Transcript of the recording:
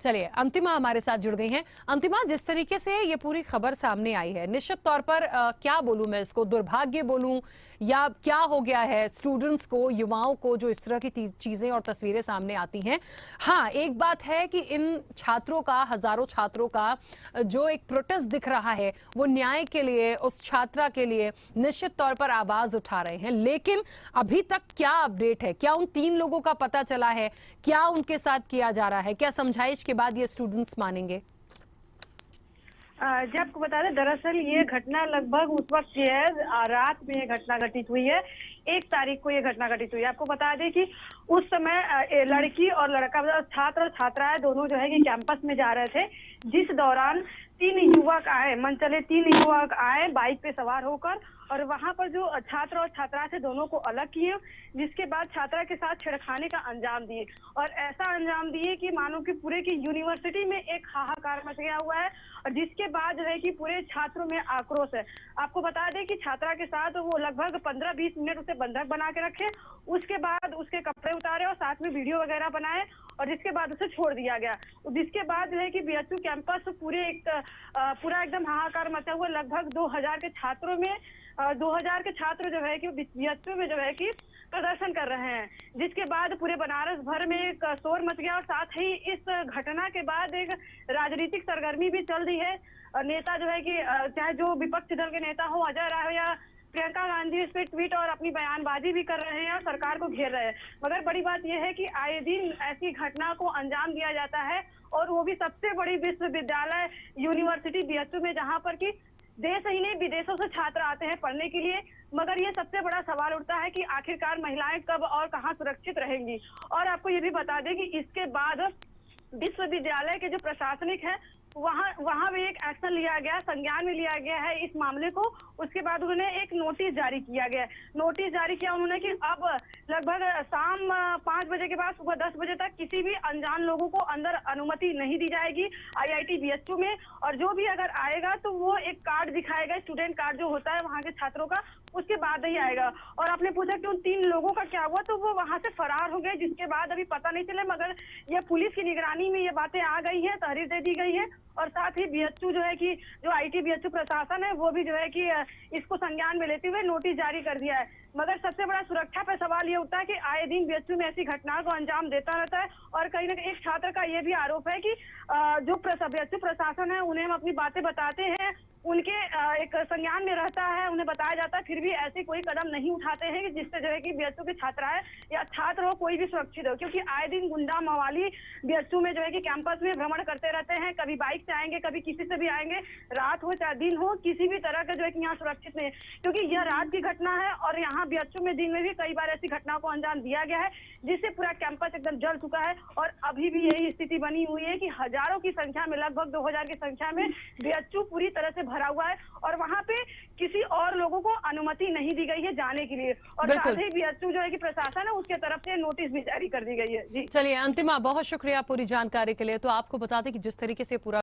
चलिए, अंतिमा हमारे साथ जुड़ गई हैं। अंतिमा, जिस तरीके से ये पूरी खबर सामने आई है, निश्चित तौर पर क्या बोलूं मैं इसको, दुर्भाग्य बोलूं या क्या हो गया है स्टूडेंट्स को, युवाओं को, जो इस तरह की चीजें और तस्वीरें सामने आती हैं। हाँ, एक बात है कि इन छात्रों का, हजारों छात्रों का जो एक प्रोटेस्ट दिख रहा है, वो न्याय के लिए, उस छात्रा के लिए निश्चित तौर पर आवाज उठा रहे हैं। लेकिन अभी तक क्या अपडेट है? क्या उन 3 लोगों का पता चला है? क्या उनके साथ किया जा रहा है? क्या समझाइश के बाद ये स्टूडेंट्स मानेंगे? जी आपको बता दें, दरअसल ये घटना लगभग उस वक्त की है, रात में ये घटना घटित हुई है। 1 तारीख को ये घटना घटित हुई है। आपको बता दें कि उस समय लड़की और लड़का, मतलब छात्र और छात्राएं दोनों जो है कि कैंपस में जा रहे थे, जिस दौरान 3 युवक आए, मनचले 3 युवक आए बाइक पे सवार होकर, और वहां पर जो छात्र और छात्रा थे दोनों को अलग किए, जिसके बाद छात्रा के साथ छेड़खानी का अंजाम दिए, और ऐसा अंजाम दिए कि मानो कि पूरे की यूनिवर्सिटी में एक हाहाकार मच गया हुआ है, और जिसके बाद जो है कि पूरे छात्रों में आक्रोश है। आपको बता दें कि छात्रा के साथ वो लगभग 15-20 मिनट उसे बंधक बना के रखे, उसके बाद उसके कपड़े उतारे और साथ में वीडियो वगैरह बनाए, और जिसके बाद उसे छोड़ दिया गया। जिसके बाद जो है कि बीएचयू कैंपस पूरा एकदम हाहाकार मचा हुआ। लगभग 2000 के छात्रों में 2000 के छात्र जो है कि बीएचयू में जो है कि प्रदर्शन कर रहे हैं, जिसके बाद पूरे बनारस भर में एक शोर मच गया, और साथ ही इस घटना के बाद एक राजनीतिक सरगर्मी भी चल रही है। नेता जो है कि चाहे जो विपक्ष दल के नेता हो, अजय राय हो या प्रियंका गांधी, इस पे ट्वीट और अपनी बयानबाजी भी कर रहे हैं और सरकार को घेर रहे हैं। मगर बड़ी बात यह है कि आए दिन ऐसी घटना को अंजाम दिया जाता है, और वो भी सबसे बड़ी विश्वविद्यालय यूनिवर्सिटी बीएचयू में, जहां पर कि देश ही नहीं विदेशों से छात्र आते हैं पढ़ने के लिए। मगर ये सबसे बड़ा सवाल उठता है कि आखिरकार महिलाएं कब और कहां सुरक्षित रहेंगी। और आपको ये भी बता दें कि इसके बाद विश्वविद्यालय के जो प्रशासनिक है, वहां भी एक एक्शन लिया गया, संज्ञान में लिया गया है इस मामले को। उसके बाद उन्होंने एक नोटिस जारी किया गया। नोटिस जारी किया उन्होंने कि अब लगभग शाम 5 बजे के बाद सुबह 10 बजे तक किसी भी अनजान लोगों को अंदर अनुमति नहीं दी जाएगी आईआईटी बीएचयू में, और जो भी अगर आएगा तो वो एक कार्ड दिखाएगा, स्टूडेंट कार्ड जो होता है वहां के छात्रों का, उसके बाद ही आएगा। और आपने पूछा कि उन 3 लोगों का क्या हुआ, तो वो वहां से फरार हो गए, जिसके बाद अभी पता नहीं चले। मगर ये पुलिस की निगरानी में ये बातें आ गई है, तहरीर दे दी गई है, और साथ ही बीएचयू जो है कि जो आईटी बीएचयू प्रशासन है, वो भी जो है कि इसको संज्ञान में लेते हुए नोटिस जारी कर दिया है। मगर सबसे बड़ा सुरक्षा पे सवाल ये उठता है कि आए दिन बीएचयू में ऐसी घटनाओं को अंजाम देता रहता है, और कहीं ना कहीं एक छात्र का ये भी आरोप है कि जो बीएचयू प्रशासन है, उन्हें हम अपनी बातें बताते हैं, उनके एक संज्ञान में रहता है, उन्हें बताया जाता है, फिर भी ऐसे कोई कदम नहीं उठाते हैं कि जिससे जो है कि बीएचयू की छात्राएं या छात्र हो, कोई भी सुरक्षित हो। क्योंकि आए दिन गुंडा मवाली बीएचयू में जो है कि कैंपस में भ्रमण करते रहते हैं, कभी बाइक से आएंगे, कभी किसी से भी आएंगे, रात हो चाहे दिन हो, किसी भी तरह का जो है कि यहाँ सुरक्षित नहीं है। क्योंकि यह रात की घटना है, और यहाँ बीएचयू में दिन में भी कई बार ऐसी घटनाओं को अंजाम दिया गया है, जिससे पूरा कैंपस एकदम जल चुका है। और अभी भी यही स्थिति बनी हुई है कि हजारों की संख्या में, लगभग 2000 की संख्या में बीएचयू पूरी तरह से भरा हुआ है, और वहां पे किसी और लोगों को अनुमति नहीं दी गई है जाने के लिए। और साथ ही बीएचयू जो है कि प्रशासन है, उसके तरफ से नोटिस भी जारी कर दी गई है। जी चलिए अंतिमा, बहुत शुक्रिया पूरी जानकारी के लिए। तो आपको बता दें कि जिस तरीके से पूरा